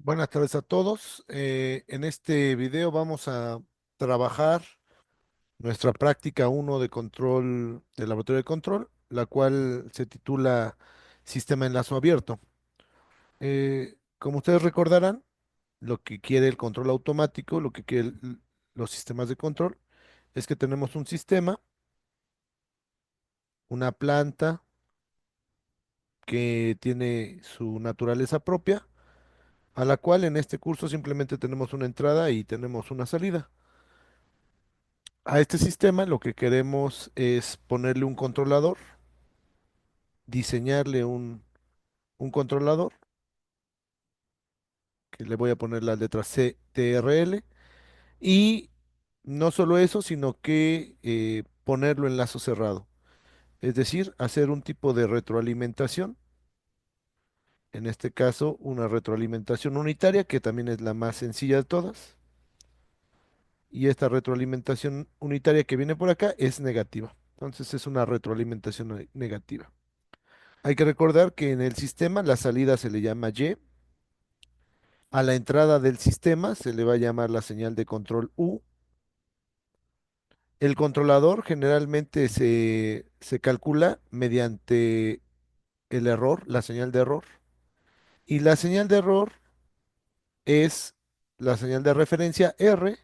Buenas tardes a todos. En este video vamos a trabajar nuestra práctica uno de control del laboratorio de control, la cual se titula Sistema en lazo abierto. Como ustedes recordarán, lo que quiere el control automático, lo que quieren los sistemas de control, es que tenemos un sistema, una planta que tiene su naturaleza propia, a la cual en este curso simplemente tenemos una entrada y tenemos una salida. A este sistema lo que queremos es ponerle un controlador, diseñarle un controlador, que le voy a poner las letras CTRL, y no solo eso, sino que ponerlo en lazo cerrado. Es decir, hacer un tipo de retroalimentación, en este caso una retroalimentación unitaria, que también es la más sencilla de todas. Y esta retroalimentación unitaria que viene por acá es negativa. Entonces es una retroalimentación negativa. Hay que recordar que en el sistema la salida se le llama Y, a la entrada del sistema se le va a llamar la señal de control U. El controlador generalmente se calcula mediante el error, la señal de error, y la señal de error es la señal de referencia R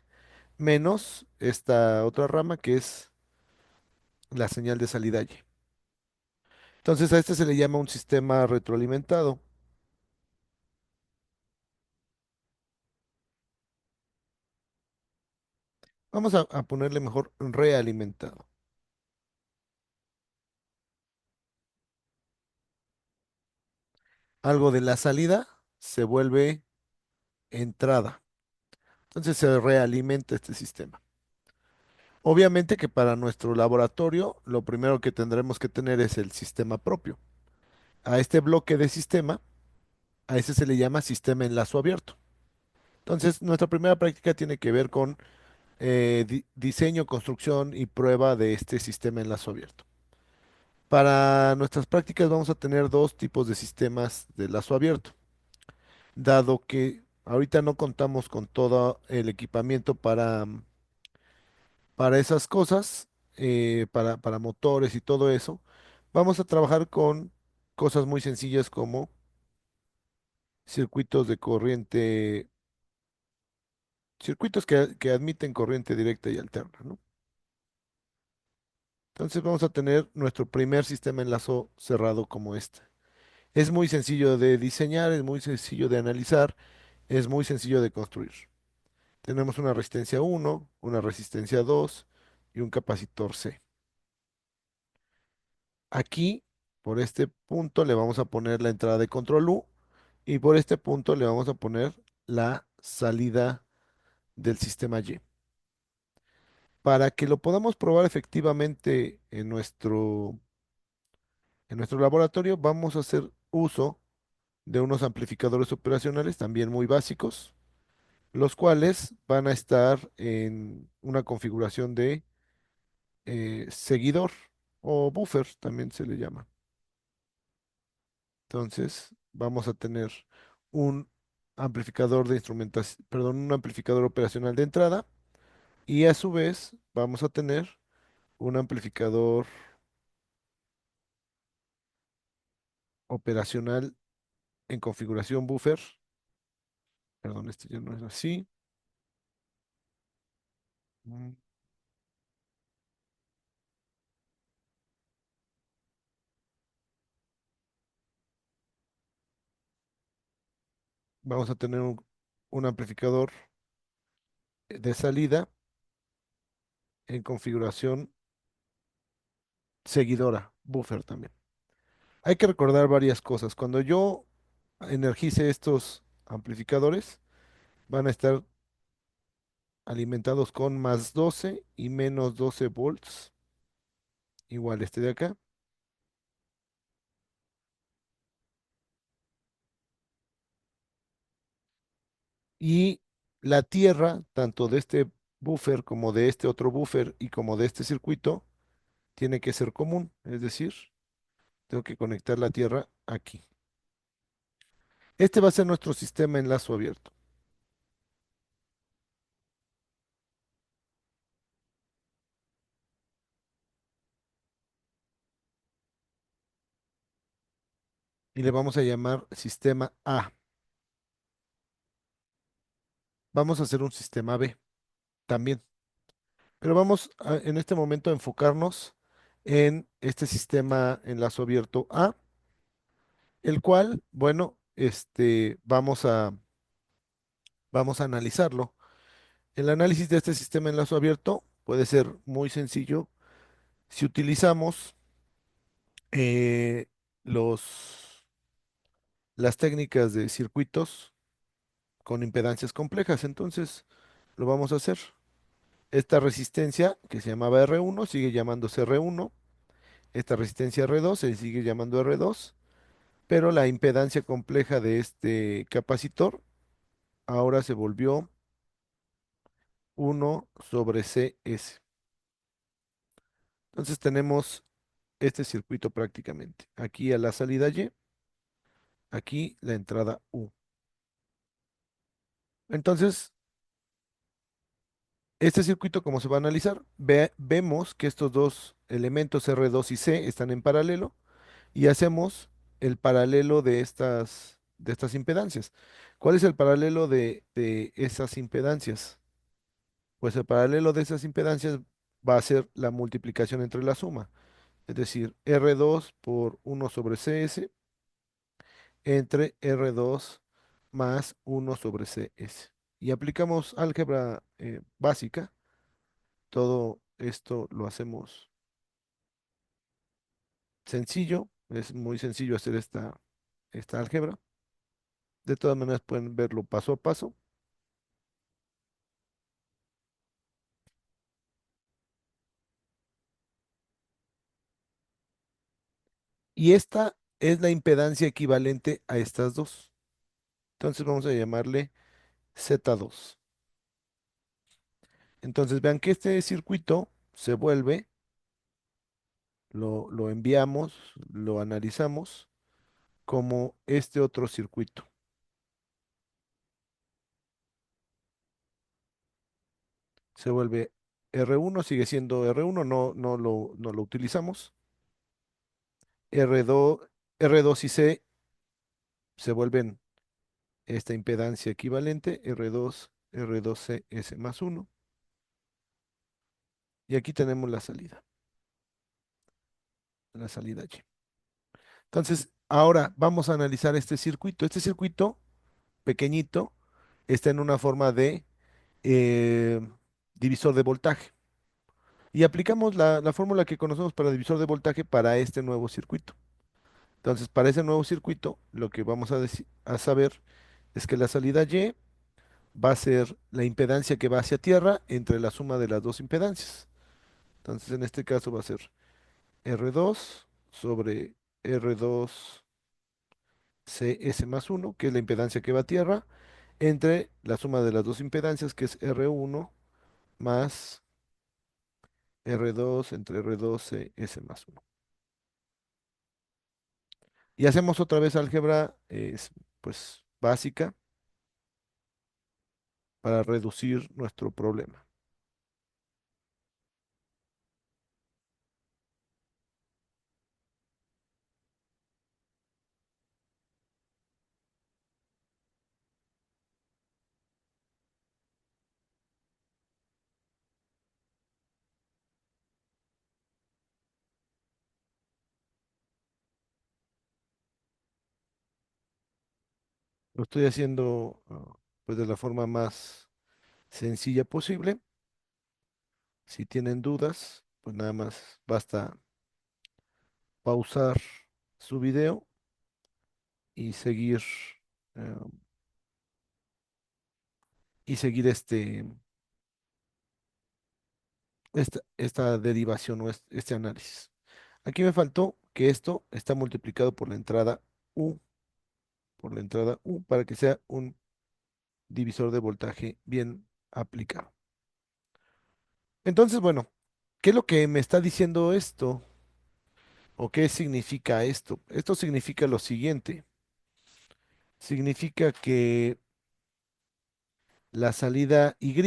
menos esta otra rama que es la señal de salida Y. Entonces a este se le llama un sistema retroalimentado. Vamos a ponerle mejor realimentado. Algo de la salida se vuelve entrada. Entonces se realimenta este sistema. Obviamente que para nuestro laboratorio lo primero que tendremos que tener es el sistema propio. A este bloque de sistema, a ese se le llama sistema en lazo abierto. Entonces nuestra primera práctica tiene que ver con diseño, construcción y prueba de este sistema en lazo abierto. Para nuestras prácticas vamos a tener dos tipos de sistemas de lazo abierto. Dado que ahorita no contamos con todo el equipamiento para esas cosas, para motores y todo eso, vamos a trabajar con cosas muy sencillas como circuitos de corriente, circuitos que admiten corriente directa y alterna, ¿no? Entonces vamos a tener nuestro primer sistema enlazo cerrado como este. Es muy sencillo de diseñar, es muy sencillo de analizar, es muy sencillo de construir. Tenemos una resistencia 1, una resistencia 2 y un capacitor C. Aquí, por este punto, le vamos a poner la entrada de control U y por este punto le vamos a poner la salida del sistema Y. Para que lo podamos probar efectivamente en nuestro laboratorio, vamos a hacer uso de unos amplificadores operacionales también muy básicos, los cuales van a estar en una configuración de seguidor o buffer, también se le llama. Entonces, vamos a tener un amplificador de instrumentación, perdón, un amplificador operacional de entrada y a su vez vamos a tener un amplificador operacional en configuración buffer. Perdón, este ya no es así. Mm, Vamos a tener un amplificador de salida en configuración seguidora, buffer también. Hay que recordar varias cosas. Cuando yo energice estos amplificadores, van a estar alimentados con más 12 y menos 12 volts, igual este de acá. Y la tierra, tanto de este buffer como de este otro buffer y como de este circuito, tiene que ser común, es decir, tengo que conectar la tierra aquí. Este va a ser nuestro sistema en lazo abierto. Y le vamos a llamar sistema A. Vamos a hacer un sistema B también. Pero en este momento a enfocarnos en este sistema en lazo abierto A, el cual, bueno, vamos a analizarlo. El análisis de este sistema en lazo abierto puede ser muy sencillo si utilizamos eh, los, las técnicas de circuitos con impedancias complejas. Entonces, lo vamos a hacer. Esta resistencia, que se llamaba R1, sigue llamándose R1. Esta resistencia R2 se sigue llamando R2, pero la impedancia compleja de este capacitor ahora se volvió 1/CS. Entonces tenemos este circuito prácticamente. Aquí a la salida Y, aquí la entrada U. Entonces, este circuito, ¿cómo se va a analizar? Vemos que estos dos elementos R2 y C están en paralelo y hacemos el paralelo de estas impedancias. ¿Cuál es el paralelo de esas impedancias? Pues el paralelo de esas impedancias va a ser la multiplicación entre la suma, es decir, R2 por 1/CS entre R2 más 1/CS. Y aplicamos álgebra básica. Todo esto lo hacemos sencillo, es muy sencillo hacer esta álgebra. De todas maneras pueden verlo paso a paso. Y esta es la impedancia equivalente a estas dos. Entonces vamos a llamarle Z2. Entonces vean que este circuito se vuelve, lo enviamos, lo analizamos como este otro circuito. Se vuelve R1, sigue siendo R1, no lo utilizamos. R2, R2 y C se vuelven esta impedancia equivalente, R2, R2C, S más 1. Y aquí tenemos la salida Y. Entonces, ahora vamos a analizar este circuito. Este circuito pequeñito está en una forma de eh, divisor de voltaje. Y aplicamos la fórmula que conocemos para divisor de voltaje para este nuevo circuito. Entonces, para ese nuevo circuito, lo que vamos a saber es que la salida Y va a ser la impedancia que va hacia tierra entre la suma de las dos impedancias. Entonces, en este caso va a ser R2 sobre R2CS más 1, que es la impedancia que va a tierra, entre la suma de las dos impedancias, que es R1 más R2 entre R2CS más 1. Y hacemos otra vez álgebra, pues básica, para reducir nuestro problema. Lo estoy haciendo pues de la forma más sencilla posible. Si tienen dudas, pues nada más basta pausar su video y eh, seguir esta derivación o este análisis. Aquí me faltó que esto está multiplicado por la entrada U, para que sea un divisor de voltaje bien aplicado. Entonces, bueno, ¿qué es lo que me está diciendo esto? ¿O qué significa esto? Esto significa lo siguiente. significa que la salida Y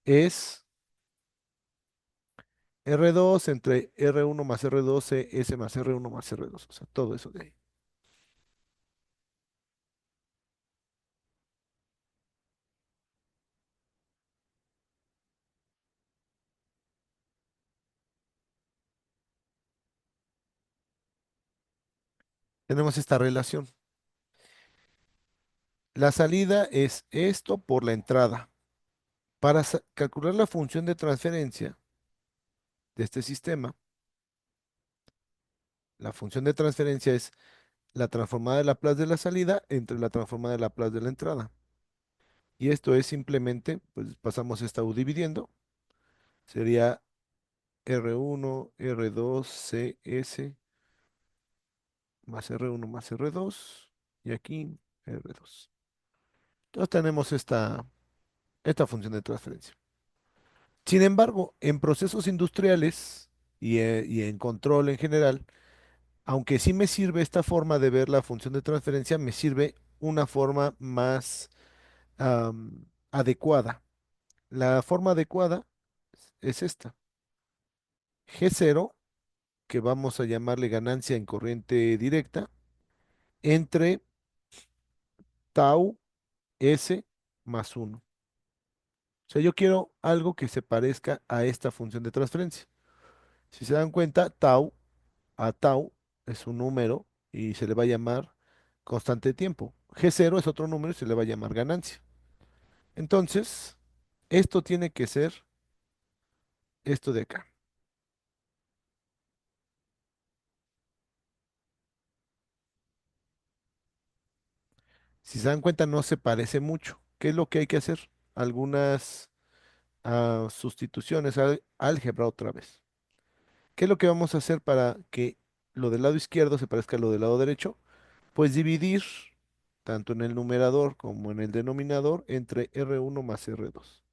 es R2 entre R1 más R2, S más R1 más R2. O sea, todo eso de ahí. Tenemos esta relación. La salida es esto por la entrada. Para calcular la función de transferencia de este sistema, la función de transferencia es la transformada de Laplace de la salida entre la transformada de Laplace de la entrada. Y esto es simplemente, pues pasamos esta U dividiendo, sería R1, R2, CS más R1 más R2 y aquí R2. Entonces tenemos esta función de transferencia. Sin embargo, en procesos industriales y en control en general, aunque sí me sirve esta forma de ver la función de transferencia, me sirve una forma más adecuada. La forma adecuada es esta. G0, que vamos a llamarle ganancia en corriente directa, entre tau S más uno. O sea, yo quiero algo que se parezca a esta función de transferencia. Si se dan cuenta, tau es un número y se le va a llamar constante de tiempo. G0 es otro número y se le va a llamar ganancia. Entonces, esto tiene que ser esto de acá. Si se dan cuenta, no se parece mucho. ¿Qué es lo que hay que hacer? Algunas sustituciones, álgebra otra vez. ¿Qué es lo que vamos a hacer para que lo del lado izquierdo se parezca a lo del lado derecho? Pues dividir tanto en el numerador como en el denominador entre R1 más R2.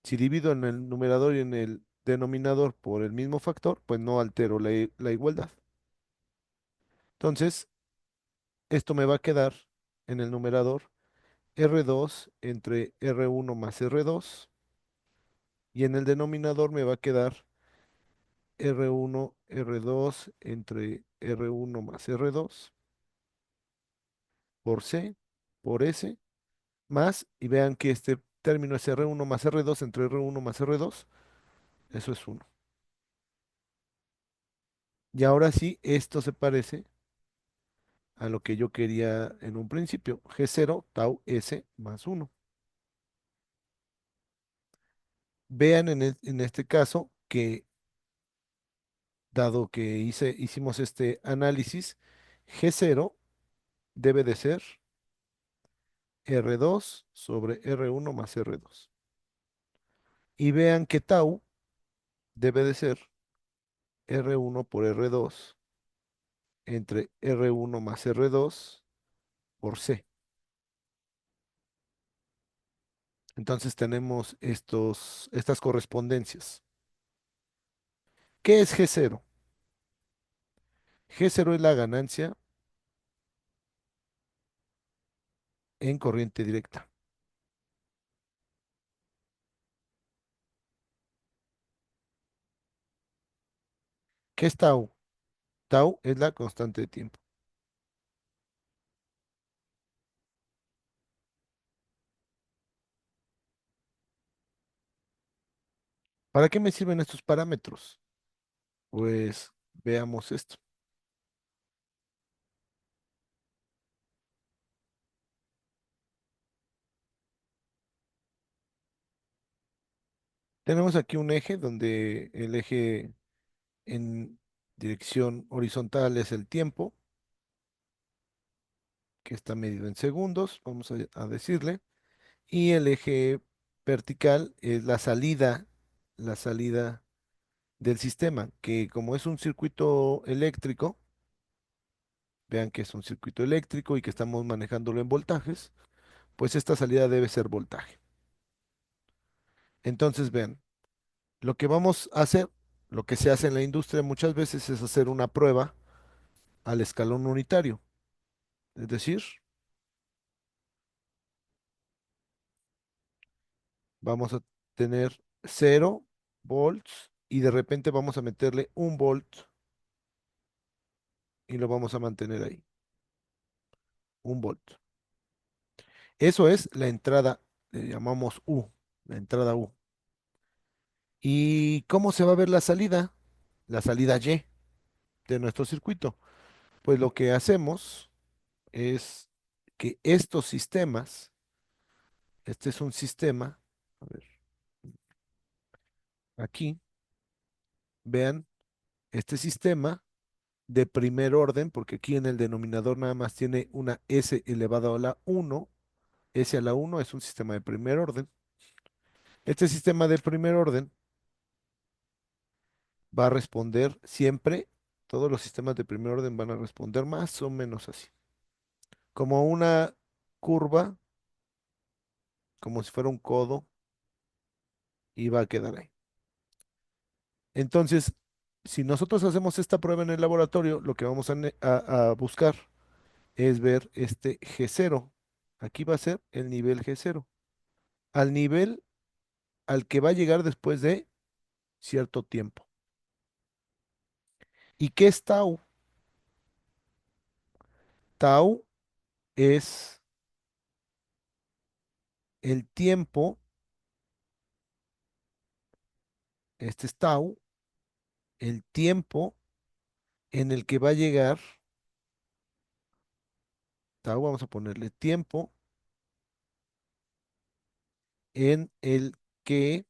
Si divido en el numerador y en el denominador por el mismo factor, pues no altero la igualdad. Entonces, esto me va a quedar en el numerador R2 entre R1 más R2 y en el denominador me va a quedar R1, R2 entre R1 más R2 por C, por S, más, y vean que este término es R1 más R2 entre R1 más R2, eso es uno. Y ahora sí, esto se parece a lo que yo quería en un principio, G0 tau S más uno. Vean en este caso que, dado que hicimos este análisis, G0 debe de ser R2 sobre R1 más R2. Y vean que tau debe de ser R1 por R2 entre R1 más R2 por C. Entonces tenemos estas correspondencias. ¿Qué es G0? G0 es la ganancia en corriente directa. ¿Qué es tau? Tau es la constante de tiempo. ¿Para qué me sirven estos parámetros? Pues veamos esto. Tenemos aquí un eje donde el eje en dirección horizontal es el tiempo, que está medido en segundos, vamos a decirle, y el eje vertical es la salida del sistema, que como es un circuito eléctrico, vean que es un circuito eléctrico y que estamos manejándolo en voltajes, pues esta salida debe ser voltaje. Entonces, vean, lo que vamos a hacer, lo que se hace en la industria muchas veces es hacer una prueba al escalón unitario. Es decir, vamos a tener 0 volts y de repente vamos a meterle 1 volt y lo vamos a mantener ahí, 1 volt. Eso es la entrada, le llamamos U, la entrada U. ¿Y cómo se va a ver la salida? La salida Y de nuestro circuito. Pues lo que hacemos es que estos sistemas, este es un sistema, a ver, aquí, vean, este sistema de primer orden, porque aquí en el denominador nada más tiene una S elevado a la uno. S a la uno es un sistema de primer orden. Este sistema de primer orden va a responder siempre, todos los sistemas de primer orden van a responder más o menos así, como una curva, como si fuera un codo, y va a quedar ahí. Entonces, si nosotros hacemos esta prueba en el laboratorio, lo que vamos a buscar es ver este G0. Aquí va a ser el nivel G0, al nivel al que va a llegar después de cierto tiempo. ¿Y qué es tau? Tau es el tiempo, este es tau, el tiempo en el que va a llegar, tau, vamos a ponerle tiempo en el que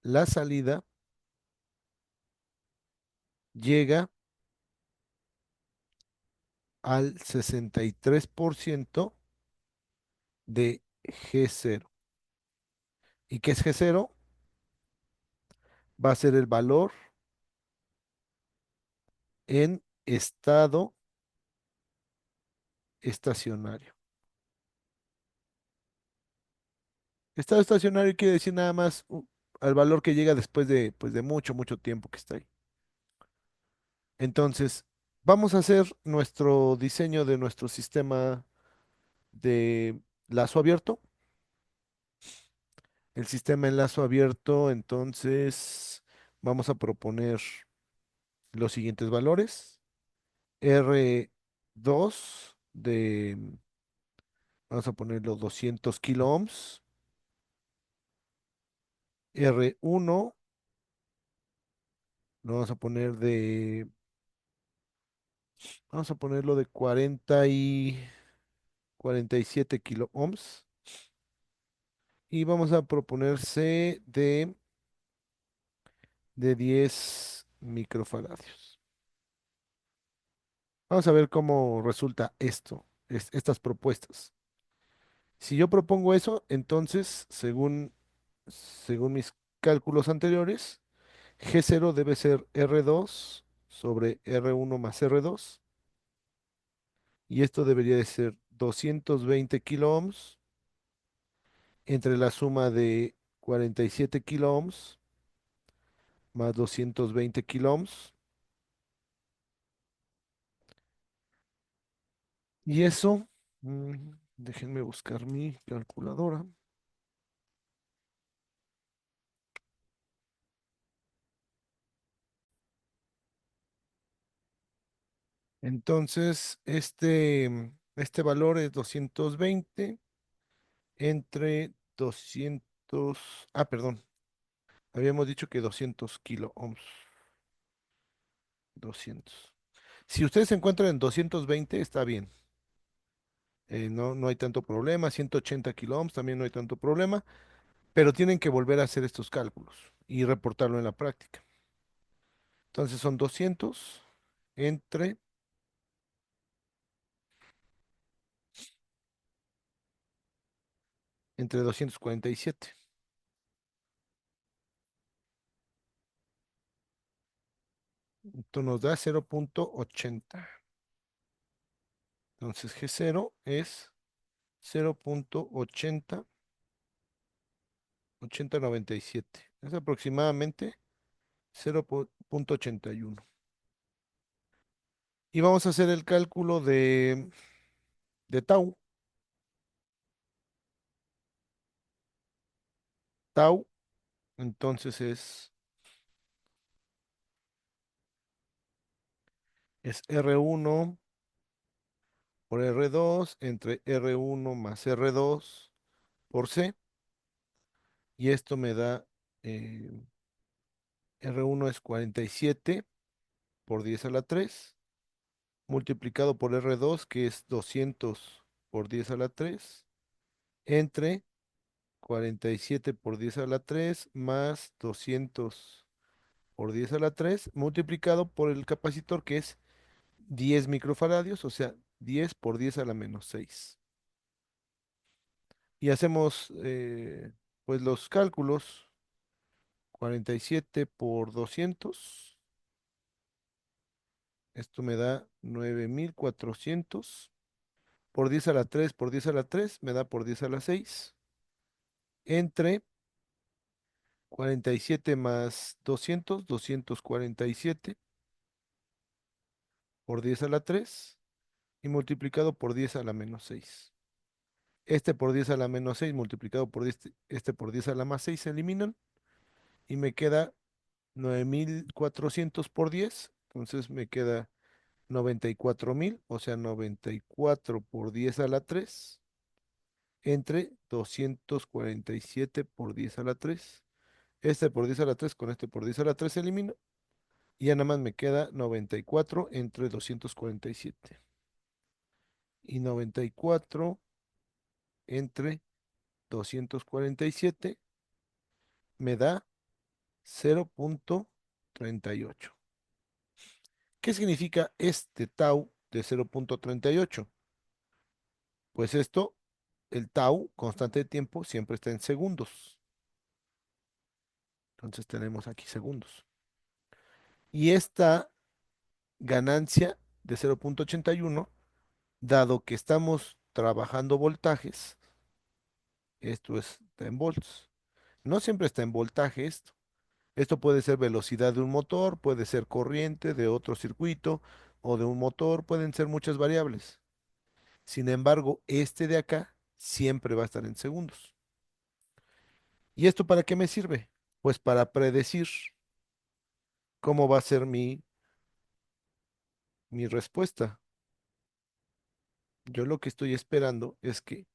la salida llega al 63% de G0. ¿Y qué es G0? Va a ser el valor en estado estacionario. Estado estacionario quiere decir nada más al valor que llega después de, pues, de mucho, mucho tiempo que está ahí. Entonces, vamos a hacer nuestro diseño de nuestro sistema de lazo abierto. El sistema en lazo abierto, entonces, vamos a proponer los siguientes valores. R2 vamos a ponerlo 200 kilo ohms. R1 lo vamos a ponerlo de 47 kilo ohms. Y vamos a proponer C de 10 microfaradios. Vamos a ver cómo resulta esto, estas propuestas. Si yo propongo eso, entonces, según mis cálculos anteriores, G0 debe ser R2 sobre R1 más R2. Y esto debería de ser 220 kilo ohms entre la suma de 47 kilo ohms más 220 kilo ohms. Y eso, déjenme buscar mi calculadora. Entonces, este valor es 220 entre 200, perdón, habíamos dicho que 200 kilo ohms, 200. Si ustedes se encuentran en 220, está bien. No hay tanto problema. 180 kilo ohms también no hay tanto problema, pero tienen que volver a hacer estos cálculos y reportarlo en la práctica. Entonces son 200 entre, entre 247. Esto nos da 0,80. Entonces G0 es 0,8097. Es aproximadamente 0,81. Y vamos a hacer el cálculo de tau. Tau, entonces es R1 por R2 entre R1 más R2 por C. Y esto me da, eh, R1 es 47 por 10 a la 3, multiplicado por R2, que es 200 por 10 a la 3, entre 47 por 10 a la 3 más 200 por 10 a la 3, multiplicado por el capacitor, que es 10 microfaradios, o sea, 10 por 10 a la menos 6. Y hacemos pues los cálculos. 47 por 200, esto me da 9400 por 10 a la 3 por 10 a la 3 me da por 10 a la 6, entre 47 más 200, 247 por 10 a la 3 y multiplicado por 10 a la menos 6. Este por 10 a la menos 6 multiplicado por este por 10 a la más 6 se eliminan y me queda 9400 por 10. Entonces me queda 94.000, o sea, 94 por 10 a la 3 entre 247 por 10 a la 3. Este por 10 a la 3 con este por 10 a la 3 elimino. Y ya nada más me queda 94 entre 247. Y 94 entre 247 me da 0.38. ¿Qué significa este tau de 0.38? Pues esto, el tau, constante de tiempo, siempre está en segundos. Entonces tenemos aquí segundos. Y esta ganancia de 0.81, dado que estamos trabajando voltajes, esto está en volts. No siempre está en voltaje esto. Esto puede ser velocidad de un motor, puede ser corriente de otro circuito o de un motor, pueden ser muchas variables. Sin embargo, este de acá siempre va a estar en segundos. ¿Y esto para qué me sirve? Pues para predecir cómo va a ser mi respuesta. Yo lo que estoy esperando es que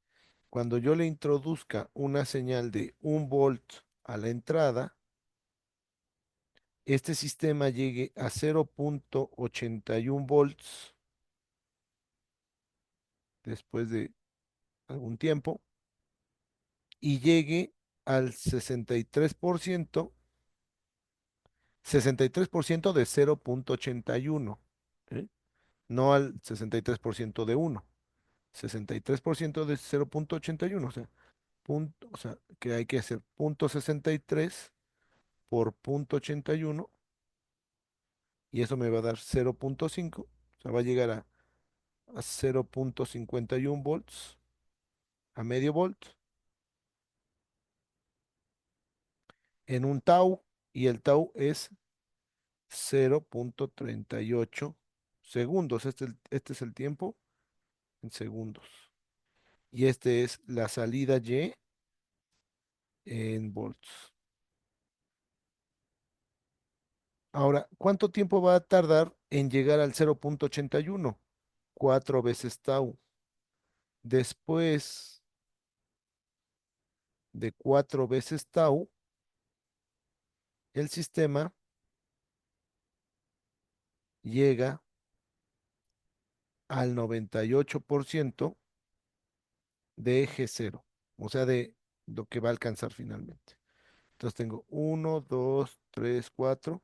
cuando yo le introduzca una señal de 1 volt a la entrada, este sistema llegue a 0.81 volts después de algún tiempo y llegue al 63% de 0.81, ¿eh? No al 63% de 1, 63% de 0.81, o sea, que hay que hacer 0.63 por 0.81 y eso me va a dar 0.5, o sea, va a llegar a 0.51 volts, a medio volt, en un tau, y el tau es 0.38 segundos. Este es el tiempo en segundos. Y este es la salida Y en volts. Ahora, ¿cuánto tiempo va a tardar en llegar al 0.81? 4 veces tau. Después de 4 veces tau, el sistema llega al 98% de eje cero, o sea, de lo que va a alcanzar finalmente. Entonces tengo 1, 2, 3, 4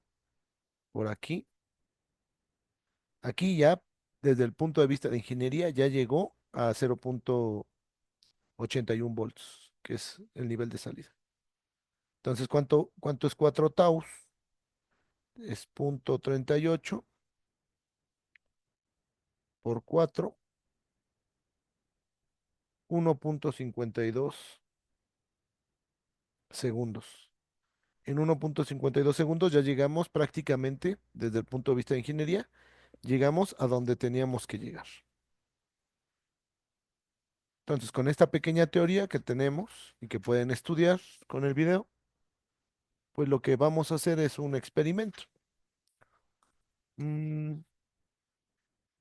por aquí. Aquí ya, desde el punto de vista de ingeniería, ya llegó a 0.81 volts, que es el nivel de salida. Entonces, ¿cuánto es 4 taus? Es 0.38 por 4, 1.52 segundos. En 1.52 segundos ya llegamos prácticamente, desde el punto de vista de ingeniería, llegamos a donde teníamos que llegar. Entonces, con esta pequeña teoría que tenemos y que pueden estudiar con el video, pues lo que vamos a hacer es un experimento. Mm,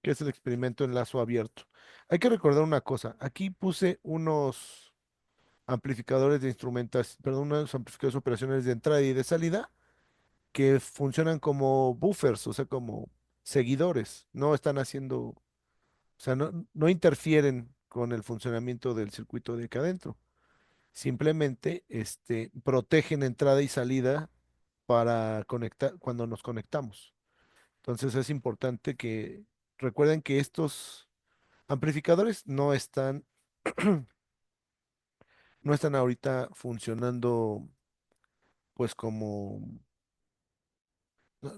¿Qué es el experimento en lazo abierto? Hay que recordar una cosa. Aquí puse unos amplificadores de instrumentas, perdón, unos amplificadores operacionales de entrada y de salida que funcionan como buffers, o sea, como seguidores. No están haciendo, o sea, no interfieren con el funcionamiento del circuito de acá adentro. Simplemente protegen entrada y salida para conectar cuando nos conectamos. Entonces es importante que recuerden que estos amplificadores no están ahorita funcionando pues como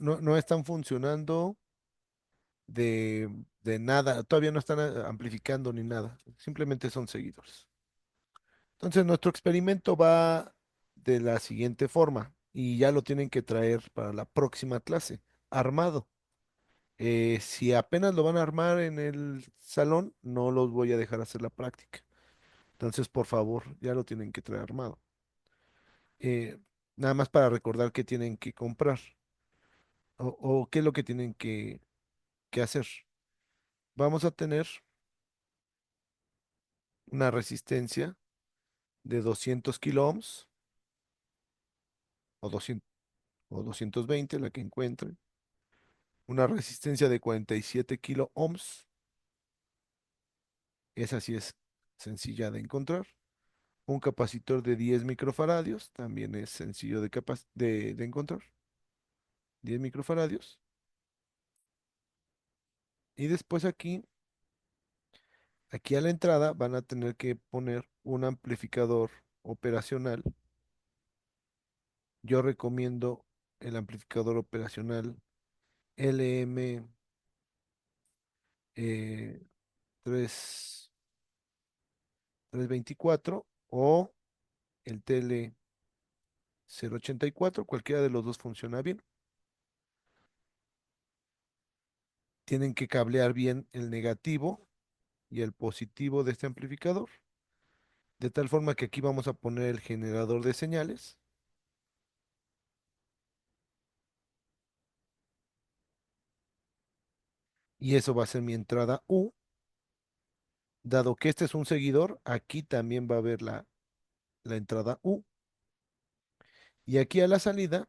no están funcionando de, de nada, todavía no están amplificando ni nada, simplemente son seguidores. Entonces nuestro experimento va de la siguiente forma y ya lo tienen que traer para la próxima clase, armado. Si apenas lo van a armar en el salón, no los voy a dejar hacer la práctica. Entonces, por favor, ya lo tienen que traer armado. Eh, Nada más para recordar qué tienen que comprar o qué es lo que tienen que hacer. Vamos a tener una resistencia de 200 kilo ohms o 200 o 220, la que encuentren. Una resistencia de 47 kilo ohms. Esa sí es sencilla de encontrar. Un capacitor de 10 microfaradios, también es sencillo de encontrar. 10 microfaradios. Y después aquí a la entrada van a tener que poner un amplificador operacional. Yo recomiendo el amplificador operacional LM 3, 324 o el TL 084, cualquiera de los dos funciona bien. Tienen que cablear bien el negativo y el positivo de este amplificador, de tal forma que aquí vamos a poner el generador de señales y eso va a ser mi entrada U. Dado que este es un seguidor, aquí también va a haber la entrada U. Y aquí a la salida,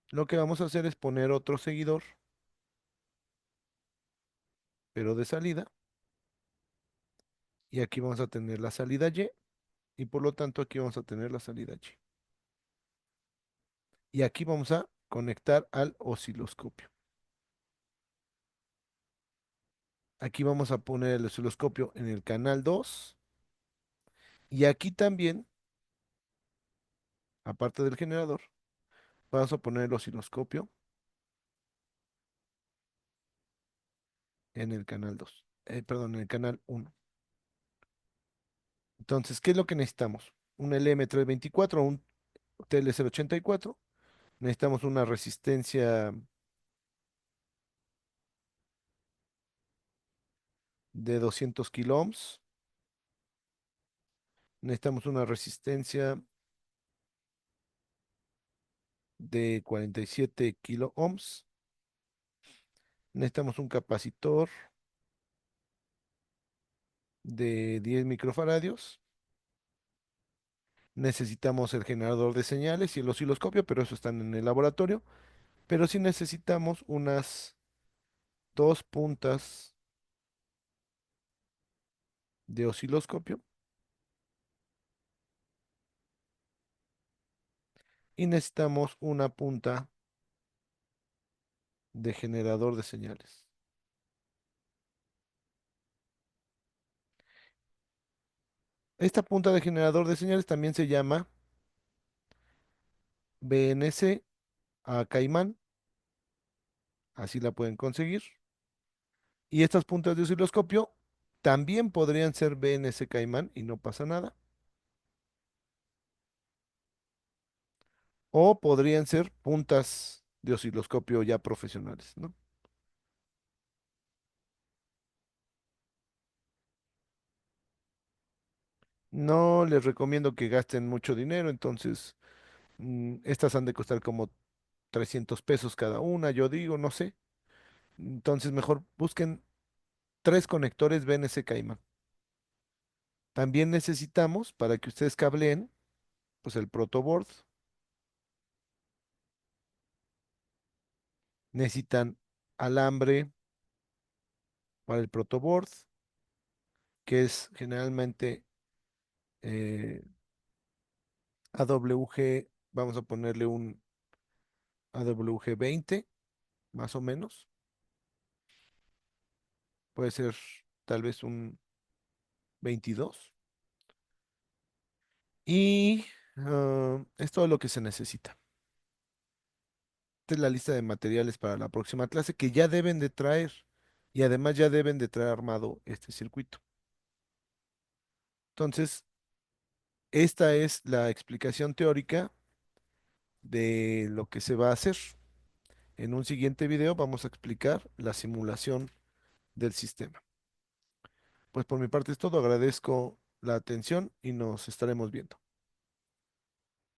lo que vamos a hacer es poner otro seguidor, pero de salida. Y aquí vamos a tener la salida Y y por lo tanto aquí vamos a tener la salida Y. Y aquí vamos a conectar al osciloscopio. Aquí vamos a poner el osciloscopio en el canal 2 y aquí también, aparte del generador, vamos a poner el osciloscopio en el canal 2. Perdón, en el canal 1. Entonces, ¿qué es lo que necesitamos? Un LM324 o un TL084. Necesitamos una resistencia de 200 kilo ohms. Necesitamos una resistencia de 47 kilo ohms. Necesitamos un capacitor de 10 microfaradios. Necesitamos el generador de señales y el osciloscopio, pero eso están en el laboratorio. Pero sí necesitamos unas dos puntas de osciloscopio y necesitamos una punta de generador de señales. Esta punta de generador de señales también se llama BNC a Caimán, así la pueden conseguir. Y estas puntas de osciloscopio también podrían ser BNC Caimán y no pasa nada. O podrían ser puntas de osciloscopio ya profesionales, ¿no? No les recomiendo que gasten mucho dinero, entonces estas han de costar como 300 pesos cada una, yo digo, no sé. Entonces mejor busquen tres conectores BNC Caimán. También necesitamos, para que ustedes cableen, pues el protoboard. Necesitan alambre para el protoboard, que es generalmente AWG, vamos a ponerle un AWG 20, más o menos. Puede ser tal vez un 22. Y es todo lo que se necesita. Esta es la lista de materiales para la próxima clase que ya deben de traer. Y además ya deben de traer armado este circuito. Entonces, esta es la explicación teórica de lo que se va a hacer. En un siguiente video vamos a explicar la simulación del sistema. Pues por mi parte es todo, agradezco la atención y nos estaremos viendo.